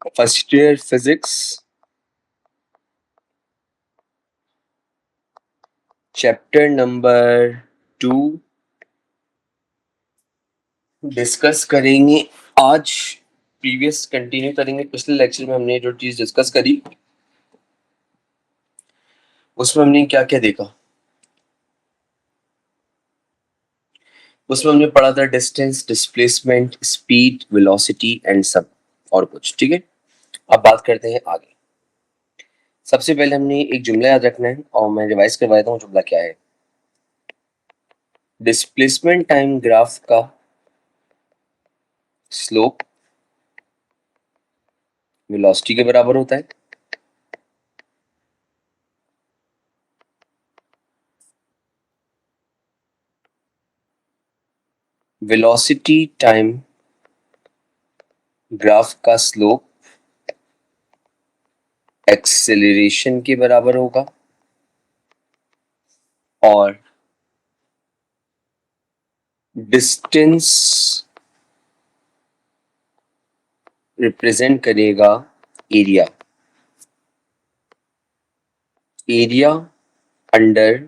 First year physics chapter number 2 discuss करेंगे आज। Previous continue करेंगे। पिछले लेक्चर में हमने जो चीज डिस्कस करी उसमें हमने क्या क्या देखा। उसमें हमने पढ़ा था distance, displacement, speed, velocity and सब और कुछ। ठीक है, अब बात करते हैं आगे। सबसे पहले हमने एक जुमला याद रखना है और मैं रिवाइज करवा देता हूँ जुमला क्या है। डिस्प्लेसमेंट टाइम ग्राफ का स्लोप वेलोसिटी के बराबर होता है। वेलोसिटी टाइम ग्राफ का स्लोप एक्सेलरेशन के बराबर होगा और डिस्टेंस रिप्रेजेंट करेगा area. Area under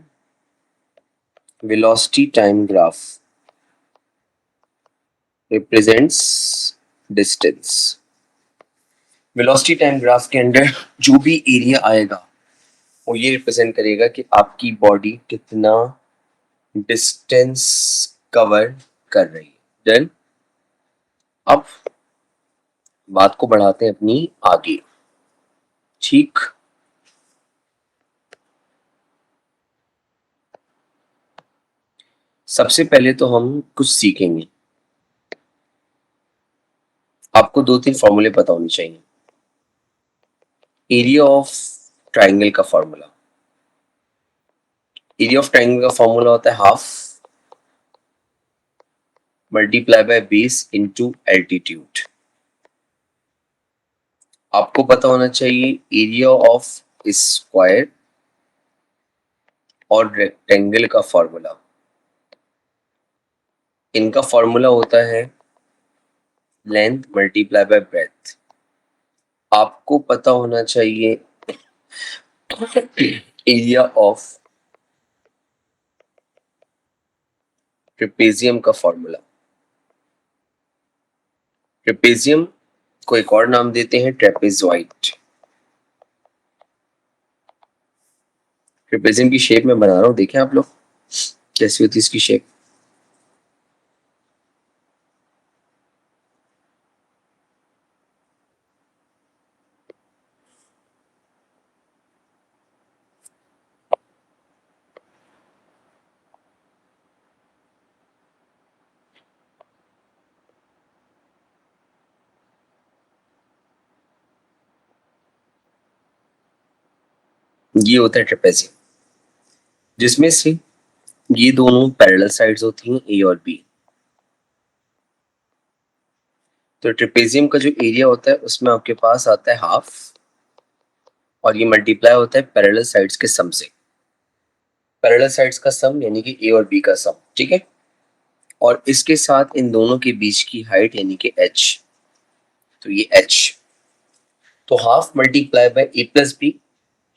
velocity time graph represents distance. Velocity time graph के अंदर जो भी एरिया आएगा वो ये रिप्रेजेंट करेगा कि आपकी बॉडी कितना डिस्टेंस कवर कर रही है। देन अब बात को बढ़ाते हैं अपनी आगे। ठीक, सबसे पहले तो हम कुछ सीखेंगे। आपको 2-3 फॉर्मूले पता होने चाहिए। एरिया ऑफ ट्राइंगल का फॉर्मूला, एरिया ऑफ ट्राइंगल का फॉर्मूला होता है half multiply by base into altitude. आपको पता होना चाहिए एरिया ऑफ स्क्वायर और रेक्टेंगल का फॉर्मूला। इनका फॉर्मूला होता है लेंथ मल्टीप्लाई बाय ब्रेथ। आपको पता होना चाहिए एरिया ऑफ ट्रेपेजियम का फॉर्मूला। ट्रेपेजियम को एक और नाम देते हैं ट्रेपेजॉइड। ट्रेपेजियम की शेप में बना रहा हूं, देखें आप लोग कैसी होती है इसकी शेप। ये होता है ट्रेपेजियम, जिसमें से ये दोनों पैरेलल साइड्स होती हैं ए और बी। तो ट्रेपेजियम का जो एरिया होता है उसमें आपके पास आता है हाफ और ये मल्टीप्लाई होता है पैरेलल साइड्स के सम से। पैरेलल साइड्स का सम यानी कि ए और बी का सम। ठीक है, और इसके साथ इन दोनों के बीच की हाइट यानी कि h। तो ये h, तो half multiply by a plus b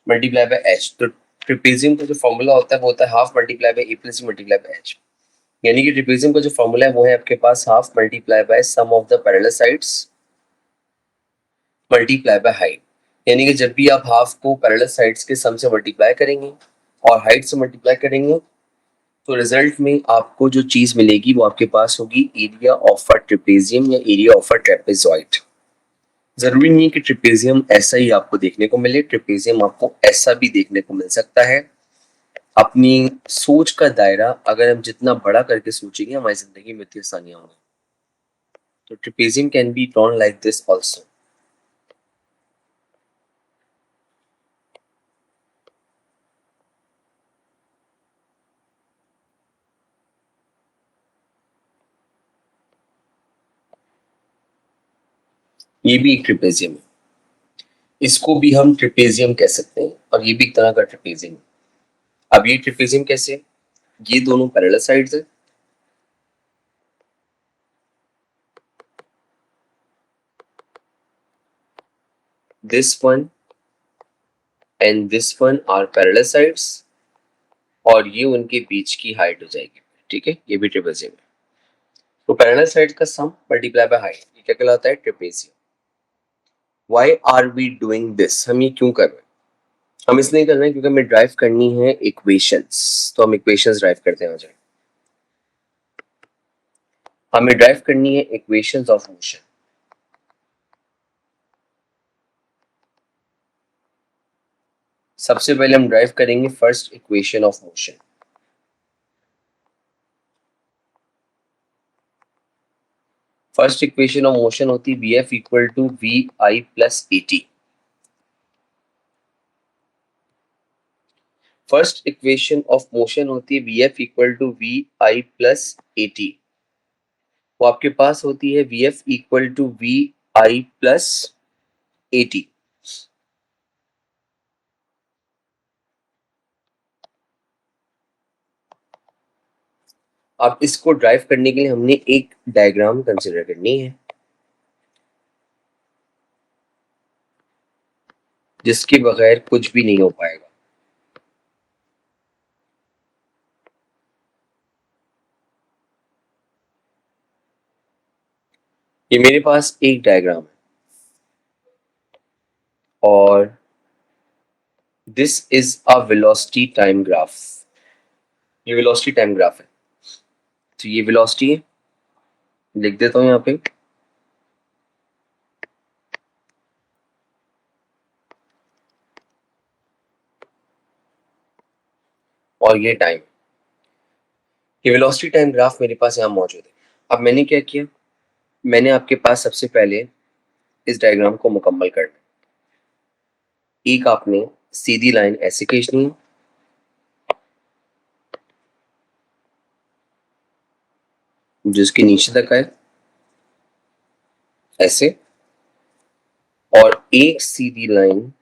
multiply by h. तो ट्रेपेजियम का जो फॉर्मूला होता है वो होता है half multiply by a plus b multiply by h. यानी कि ट्रेपेजियम का जो फॉर्मूला है वो है आपके पास half multiply by sum of the parallel sides multiply by height. यानी कि जब भी आप हाफ को पैरेलल साइड्स के सम से मल्टीप्लाई करेंगे और हाइट से मल्टीप्लाई करेंगे तो रिजल्ट में आपको जो चीज मिलेगी वो आपके पास होगी एरिया ऑफ अ ट्रेपेजियम या एरिया ऑफ अ ट्रेपेजॉइड। जरूरी नहीं है कि ट्रेपेजियम ऐसा ही आपको देखने को मिले, ट्रेपेजियम आपको ऐसा भी देखने को मिल सकता है। अपनी सोच का दायरा अगर हम जितना बड़ा करके सोचेंगे हमारी जिंदगी में इतनी आसानियां होंगी। तो trapezium can be drawn like this also. ये भी एक ट्रेपेजियम है, इसको भी हम ट्रेपेजियम कह सकते हैं और ये भी एक तरह का ट्रेपेजियम है। अब ये ट्रेपेजियम कैसे, ये दोनों पैरेलल साइड्स है this one and this one are parallel sides, और ये उनके बीच की हाइट हो जाएगी, ठीक है, ये भी ट्रेपेजियम है। तो पैरेलल साइड्स का सम मल्टीप्लाई बाय हाइट, ये क्या कहलाता है, trapezium. Why are we doing this, हम ये क्यों कर रहे हैं? हम इसलिए कर रहे हैं क्योंकि हमें ड्राइव करनी है इक्वेशंस, तो हम इक्वेशंस ड्राइव करते हैं। आ जाए, हमें ड्राइव करनी है इक्वेशंस ऑफ मोशन। सबसे पहले हम ड्राइव करेंगे first equation of motion. First equation of motion होती है v f equal to we I plus A t. First equation of motion होती है v f equal to we I plus A t. वो आपके पास होती है v f equal to we I plus A t. अब इसको drive करने के लिए हमने एक डायग्राम कंसिडर करनी है, जिसके बगैर कुछ भी नहीं हो पाएगा। ये मेरे पास एक डायग्राम है और this is a velocity time graph. ये वेलोसिटी टाइम ग्राफ है, तो ये वेलोसिटी है, लिख देता हूं यहाँ पे। और ये टाइम, ये वेलोसिटी टाइम ग्राफ मेरे पास यहाँ मौजूद है। अब मैंने क्या किया, मैंने आपके पास सबसे पहले इस डायग्राम को मुकम्मल करना। एक आपने सीधी लाइन ऐसे खींचनी है, जिसके नीचे तक है ऐसे, और एक सीधी लाइन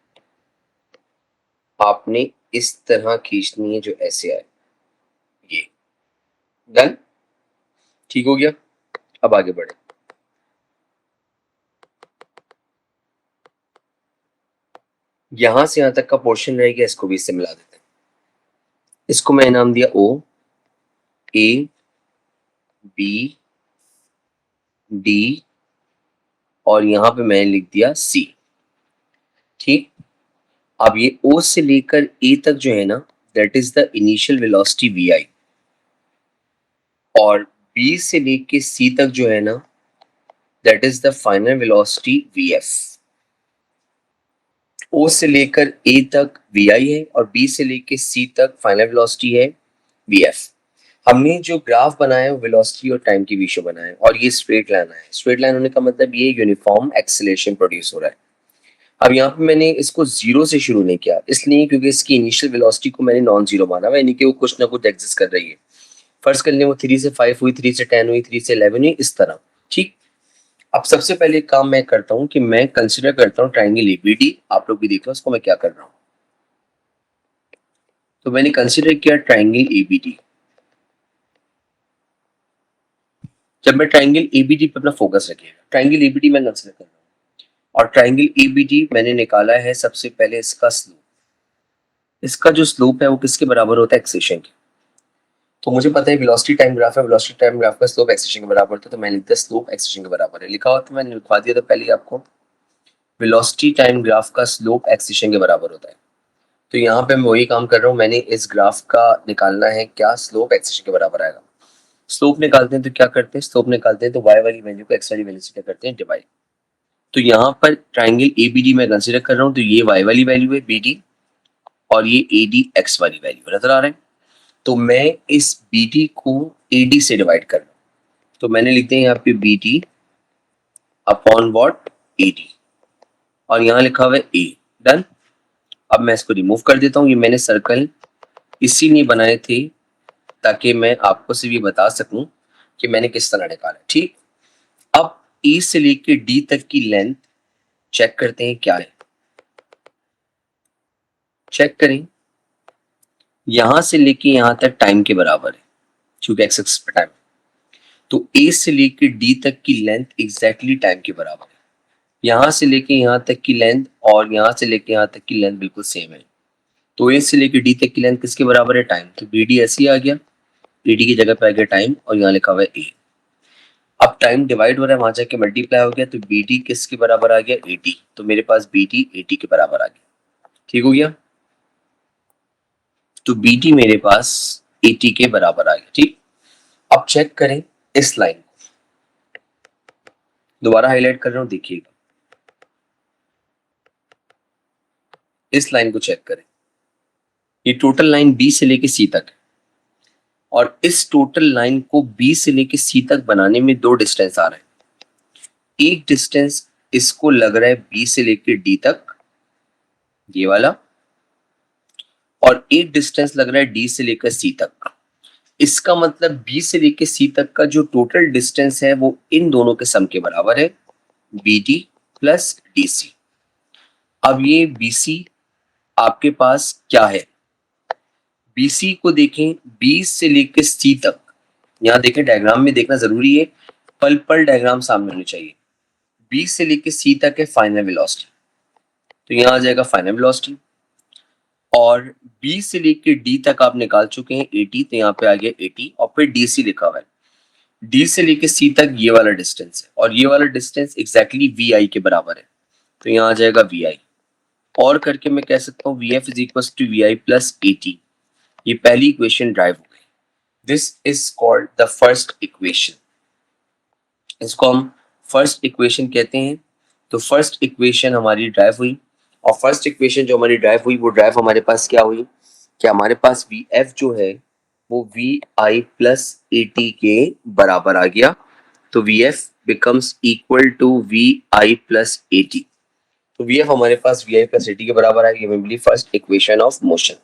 आपने इस तरह खींचनी है जो ऐसे आए। ये डन, ठीक हो गया। अब आगे बढ़े, यहां से यहां तक का पोर्शन रहेगा, इसको भी इससे मिला देते हैं। इसको मैंने नाम दिया ओ, ए, बी, डी, और यहां पे मैंने लिख दिया सी, ठीक। अब ये ओ से लेकर ए तक जो है ना, that is the initial velocity V I, और बी से लेके सी तक जो है ना, that is the final velocity V F. O से लेकर ए तक वी आई है और बी से लेकर सी तक फाइनल वेलोसिटी है वी एफ। हमने जो ग्राफ बनाया है वो वेलोसिटी और टाइम की रेशियो बनाया है, और ये स्ट्रेट लाइन है। स्ट्रेट लाइन होने का मतलब ये यूनिफॉर्म एक्सेलरेशन प्रोड्यूस हो रहा है। अब यहाँ पे मैंने इसको जीरो से शुरू नहीं किया, इसलिए क्योंकि इसकी इनिशियल वेलोसिटी को मैंने नॉन जीरो माना हुआ, यानी कि वो कुछ ना कुछ एग्जिस्ट कर रही है। फर्स्ट कर लें वो 3 से 5 हुई, 3 से 10 हुई, 3 से 11 हुई, इस तरह, ठीक। अब सबसे पहले एक काम मैं करता हूँ कि मैं कंसिडर करता हूँ ट्राइंगल एबीडी। आप लोग भी देख लो उसको मैं क्या कर रहा हूँ। तो मैंने कंसिडर किया ट्राइंगल एबीडी। जब मैं ट्राइंगल एबीडी पे अपना फोकस रखिएगा, ट्राइंगल एबीडी मैं कंसिडर कर रहा हूँ, और ट्राइंगल एबीडी मैंने निकाला है सबसे पहले इसका स्लोप। इसका जो स्लोप है वो किसके बराबर होता है, एक्सेशन के। तो मुझे पता है वेलोसिटी टाइम ग्राफ है, वेलोसिटी टाइम ग्राफ का स्लोप एक्सेशन के बराबर होता है, तो मैंने लिख दिया स्लोप एक्सेशन के बराबर है। लिखा हुआ तो मैंने लिखवा दिया था पहले आपको, वेलोसिटी टाइम ग्राफ का स्लोप एक्सेशन के बराबर होता है। तो यहाँ पे मैं वही काम कर रहा हूँ, मैंने इस ग्राफ का निकालना है क्या, स्लोप एक्सेशन के बराबर आएगा। स्लोप निकालते हैं तो क्या करते हैं, स्लोप निकालते हैं तो y वाली वैल्यू को x वाली वैल्यू से क्या करते हैं, डिवाइड। तो यहाँ पर ट्राइंगल ABD मैं कंसीडर कर रहा हूँ, तो ये y वाली वैल्यू है BD, और ये AD x वाली वैल्यू नजर आ रहा है। तो मैं इस BD को AD से डिवाइड कर रहा हूँ, तो मैंने लिखते हैं यहाँ पे BD अपॉन व्हाट, AD, और यहाँ लिखा हुआ है A। डन। अब मैं इसको रिमूव कर देता हूँ। ये मैंने सर्कल इसीलिए बनाए थे ताकि मैं आपको सिर्फ ये बता सकूं कि मैंने किस तरह निकाला, ठीक। अब E से लेके D तक की लेंथ चेक करते हैं क्या है, चेक करें। यहां से लेके यहां तक टाइम के बराबर है, क्योंकि एक्स एक्सिस पे टाइम। तो A से लेके D तक की लेंथ एग्जैक्टली टाइम के बराबर है। यहाँ से लेके यहाँ तक की लेंथ और यहाँ से लेके यहाँ तक की लेंथ बिल्कुल सेम है, तो ए से लेके डी तक की लेंथ किसके बराबर है? टाइम। तो बी डी ऐसे ही आ गया, बी डी की जगह पे आ गया टाइम और यहाँ लिखा हुआ है ए। अब टाइम डिवाइड हो रहा है, वहां जाके मल्टीप्लाई हो गया, तो बी डी किसके बराबर आ गया? ए टी। तो मेरे पास बी डी ए टी के बराबर आ गया। ठीक हो गया? तो बी टी मेरे पास ए टी के बराबर आ गया। ठीक, अब चेक करें इस लाइन, दोबारा हाईलाइट कर रहा हूं, देखिएगा इस लाइन को चेक करें। ये टोटल लाइन बी से लेके सी तक है और इस टोटल लाइन को बी से लेके सी तक बनाने में दो डिस्टेंस आ रहे हैं। एक डिस्टेंस इसको लग रहा है बी से लेके डी तक, ये वाला, और एक डिस्टेंस लग रहा है डी से लेकर सी तक। इसका मतलब बी से लेकर सी तक का जो टोटल डिस्टेंस है वो इन दोनों के सम के बराबर है, B D plus D C. अब ये बी सी आपके पास क्या है? बीसी को देखें, बी से लेकर सी तक, यहाँ देखें डायग्राम में देखना जरूरी है, पल पल डायग्राम सामने होनी चाहिए। बी से लेकर सी तक है फाइनल वेलोसिटी, तो यहाँ आ जाएगा फाइनल वेलोसिटी, और बी से लेकर डी तक आप निकाल चुके हैं 80, तो यहाँ पे आ गया 80 और फिर डी सी लिखा हुआ है। डी से लेकर सी तक ये वाला डिस्टेंस है और ये वाला डिस्टेंस एग्जैक्टली वी आई के बराबर है, तो यहाँ आ जाएगा वी आई। और करके मैं कह सकता हूँ v f is equal to we I plus A t. ये पहली इक्वेशन ड्राइव हो गई। This is called the first equation, इसको हम फर्स्ट इक्वेशन कहते हैं। तो फर्स्ट इक्वेशन हमारी ड्राइव हुई, और फर्स्ट इक्वेशन जो हमारी ड्राइव हुई वो ड्राइव हमारे पास क्या हुई कि हमारे पास वी एफ जो है वो वी आई प्लस ए टी के बराबर आ गया। तो V F becomes equal to we I plus A T. तो वी एफ हमारे पास वी आई प्लस ए टी के बराबर आ गया, फर्स्ट इक्वेशन ऑफ मोशन।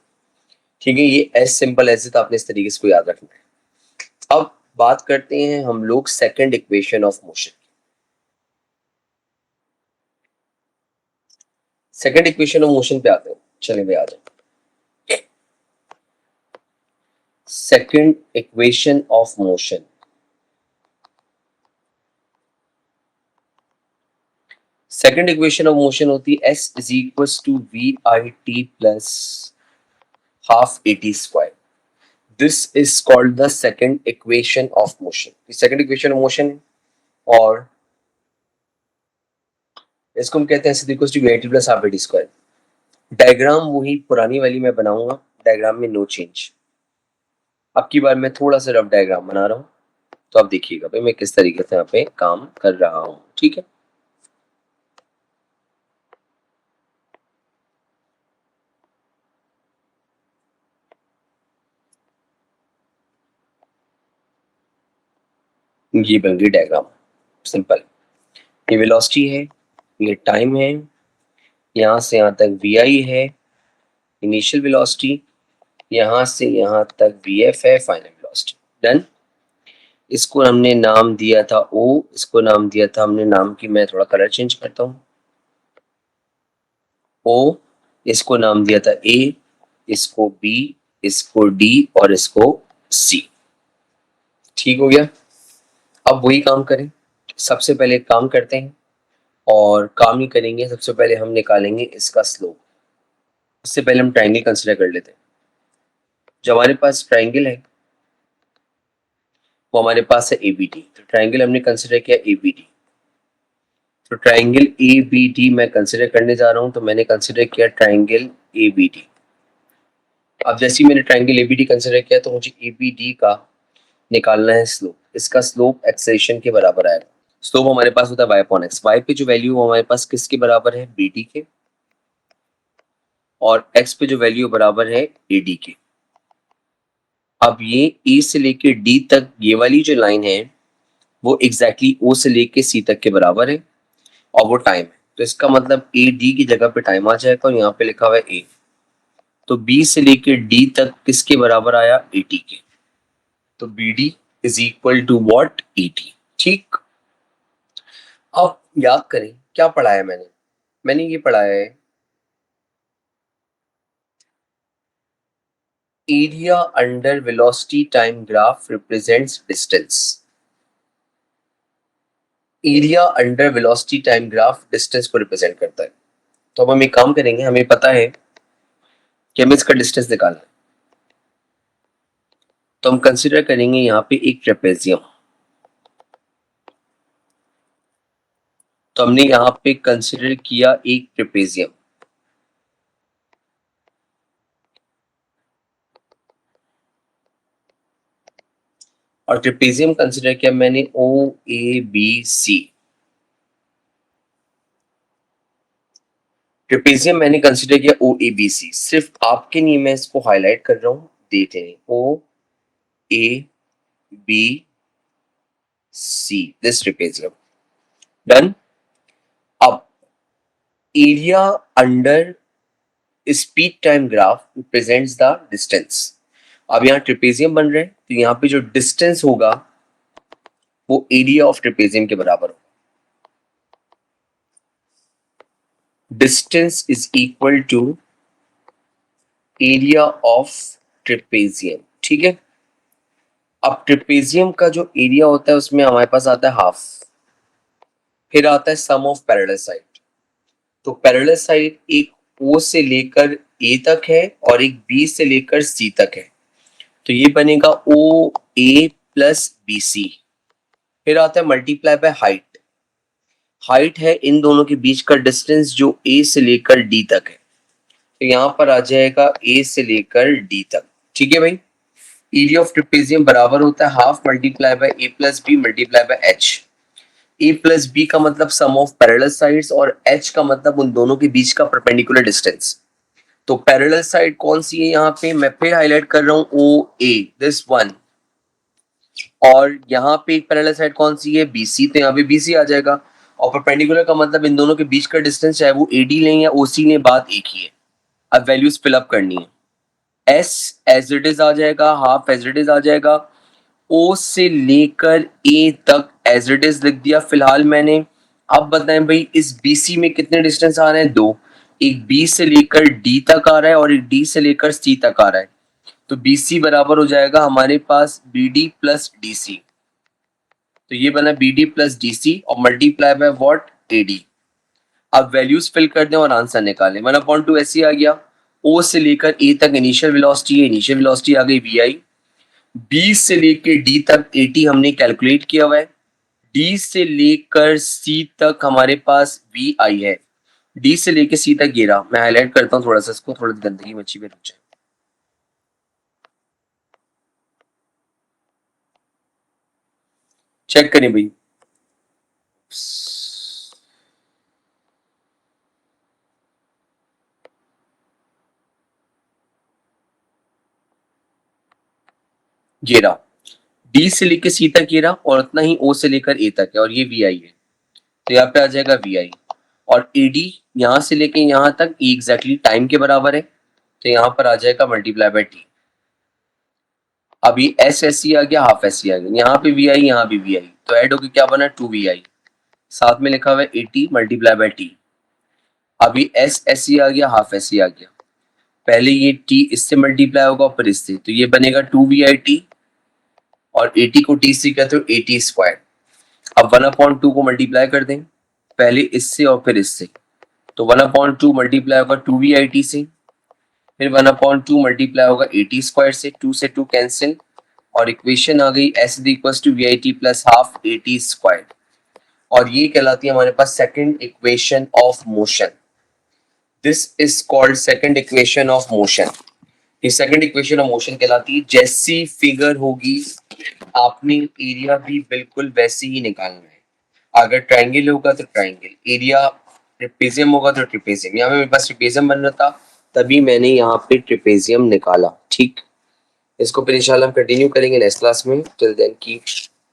ठीक है, ये एज सिंपल एज इट, आपने इस तरीके से याद रखना है। अब बात करते हैं हम लोग second equation of motion. Second equation of motion पे आते हैं, चलिए भाई आ जाए। Second equation of motion, second equation of motion होती है s is equal to we I T plus half a t square. This is called the second equation of motion. Second equation of motion है और इसको हम कहते हैं equal to we I T plus half a t square. Diagram वही पुरानी वाली मैं बनाऊंगा, डायग्राम में नो चेंज। अब की बार मैं थोड़ा सा रफ डायग्राम बना रहा हूँ, तो आप देखिएगा भाई मैं किस तरीके से यहाँ पे काम कर रहा हूँ। ठीक है, ये बन गई डायग्राम, सिंपल। ये वेलोसिटी है, ये टाइम है, यहाँ से यहाँ तक वी आई है इनिशियल वेलोसिटी, यहाँ से यहाँ तक वी एफ है फाइनल वेलोसिटी। डन। इसको हमने नाम दिया था ओ, इसको नाम दिया था हमने, नाम की मैं थोड़ा कलर चेंज करता हूँ, ओ, इसको नाम दिया था ए, इसको बी, इसको डी और इसको सी। ठीक हो गया? अब वही काम करें, सबसे पहले काम करते हैं और काम ही करेंगे। सबसे पहले हम निकालेंगे इसका स्लोप। उससे पहले हम ट्राइंगल कंसिडर कर लेते हैं। जो हमारे पास ट्राइंगल है वो हमारे पास है एबीडी, तो ट्राइंगल हमने कंसिडर किया एबीडी। तो ट्राइंगल एबीडी मैं कंसिडर करने जा रहा हूं, तो मैंने कंसिडर किया ट्राइंगल एबीडी। अब जैसे ही मैंने ट्राइंगल एबीडी कंसिडर किया तो मुझे एबीडी का निकालना है स्लोप। इसका स्लोप एक्सेलेरेशन के बराबर आएगा। स्लोप हमारे पास होता है y अपॉन एक्स। y पे जो वैल्यू हमारे पास किसके बराबर है? bd के, और x पे जो वैल्यू बराबर है ad के। अब ये a से लेके d तक ये वाली जो लाइन है वो एग्जैक्टली o से लेके c तक के बराबर है और वो टाइम है, तो इसका मतलब ad की जगह पे टाइम आ जाएगा और यहाँ पे लिखा हुआ है a। तो b से लेके d तक किसके बराबर आया? at के। तो bd is equal to what? at। ठीक, अब याद करें क्या पढ़ाया मैंने ये पढ़ाया है area under velocity time graph represents distance। Area under velocity time graph distance को रिप्रेजेंट करता है। तो अब हम एक काम करेंगे, हमें पता है कि हमें इसका डिस्टेंस निकालना है, तो हम कंसिडर करेंगे यहाँ पे एक ट्रेपेजियम। तो हमने यहाँ पे कंसिडर किया एक ट्रेपेजियम, और ट्रेपेजियम कंसिडर किया मैंने ओ ए बी सी। ट्रेपेजियम मैंने कंसिडर किया ओ ए बी सी। सिर्फ आपके लिए मैं इसको हाईलाइट कर रहा हूं, देख लें O A B C, this trapezium. Done. अब area under speed time graph represents the distance. अब यहाँ ट्रेपेजियम बन रहे हैं, तो यहाँ पे जो डिस्टेंस होगा वो एरिया ऑफ ट्रेपेजियम के बराबर होगा। Distance is equal to area of trapezium, ठीक है। अब ट्रेपेजियम का जो एरिया होता है उसमें हमारे पास आता है हाफ, फिर आता है सम ऑफ पैरेलल साइड। तो पैरेलल साइड एक ओ से लेकर ए तक है और एक बी से लेकर सी तक है, तो ये बनेगा ओ ए प्लस बी सी। फिर आता है मल्टीप्लाई बाय हाइट। हाइट है इन दोनों के बीच का डिस्टेंस जो ए से लेकर डी तक है, तो यहाँ पर आ जाएगा ए से लेकर डी तक, ठीक है भाई। एरिया ऑफ ट्रेपेजियम बराबर होता है half multiply by a plus b multiply by h. A plus b का मतलब सम ऑफ पैरेलल साइड्स और एच का मतलब उन दोनों के बीच का परपेंडिकुलर डिस्टेंस। तो पैरेलल साइड कौन सी है यहाँ पे, मैं फिर हाईलाइट कर रहा हूँ ओ ए, दिस वन। और यहाँ पे एक पैरेलल साइड कौन सी है, बीसी, तो यहाँ पे बीसी आ जाएगा। और परपेंडिकुलर का मतलब इन दोनों के बीच का डिस्टेंस चाहे वो एडी लें या ओसी लें, बात एक ही है। अब वैल्यूज फिलअप करनी है। एस एज इट इज आ जाएगा, हाफ एज इट इज आ जाएगा, ओ से लेकर ए तक एज इट इज लिख दिया फिलहाल मैंने। अब बताएं भाई इस बीसी में कितने डिस्टेंस आ रहे हैं, दो। एक बी से लेकर डी तक आ रहा है और एक डी से लेकर सी तक आ रहा है, तो बीसी बराबर हो जाएगा हमारे पास B D plus D C. तो ये बना B D plus D C और multiply by what, A D. अब वैल्यूज फिल कर दें और आंसर निकालें। 1/2 ऐसे आ गया। ओ से लेकर ए तक इनिशियल वेलोसिटी है, इनिशियल वेलोसिटी आ गई वी आई। बी से लेकर डी तक 80 हमने कैलकुलेट किया हुआ है। डी से लेकर सी तक हमारे पास वी आई है। डी से लेकर सी तक गिरा, मैं हाईलाइट करता हूँ थोड़ा सा इसको, थोड़ा गंदगी मच्छी में रुक जाए। चेक करें भाई, गिरा डी से लेकर सी तक गिरा और उतना ही ओ से लेकर ए तक है, और ये वी आई है, तो यहाँ पे आ जाएगा वी आई। और ए डी यहाँ से लेके यहाँ तक एग्जैक्टली टाइम के बराबर है, तो यहाँ पर आ जाएगा मल्टीप्लाई बाय टी। अभी एस एस सी आ गया, हाफ एस सी आ गया, यहाँ पे वी आई यहाँ भी वी आई, तो ऐड होकर क्या बना, 2 वी आई। साथ में लिखा हुआ है 80 मल्टीप्लाई बाय टी। अभी एस एस सी आ गया, हाफ एस सी आ गया, पहले ये टी इससे मल्टीप्लाई होगा फिर इससे, तो ये बनेगा 2 वी आई टी, और 80 को टी से कहते हो 80 स्क्वायर। अब 1/2 को मल्टीप्लाई कर दें, पहले इससे और फिर इससे, तो 1/2 मल्टीप्लाई होगा 2 वी आई टी से, फिर 1/2 मल्टीप्लाई होगा 80 स्क्वायर से, 2 से 2 कैंसिल, और इक्वेशन आ गई S is equal to we I T plus half 80 square. और ये कहलाती है हमारे पास second equation of motion. This is called second equation of motion. ये सेकंड इक्वेशन ऑफ मोशन कहलाती है। जैसी फिगर होगी आपने एरिया भी बिल्कुल वैसे ही निकालना है। अगर ट्राइंगल होगा तो ट्राइंगल, एरिया ट्रिपेजियम होगा तो ट्रिपेजियम। यहाँ पे मेरे पास ट्रिपेजियम बन रहा था, तभी मैंने यहाँ पे ट्रिपेजियम निकाला, ठीक। इसको फिर इंशाल्लाह हम कंटिन्यू करेंगे नेक्स्ट क्लास में। टिल देन की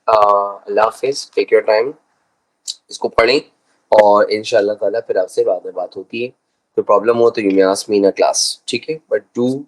अल्लाह हाफिज, टेक योर टाइम, इसको पढ़ें और इंशाल्लाह ताला फिर आपसे बाद में बात होती है। कोई प्रॉब्लम हो तो you may ask me in a class, ठीक है, बट डू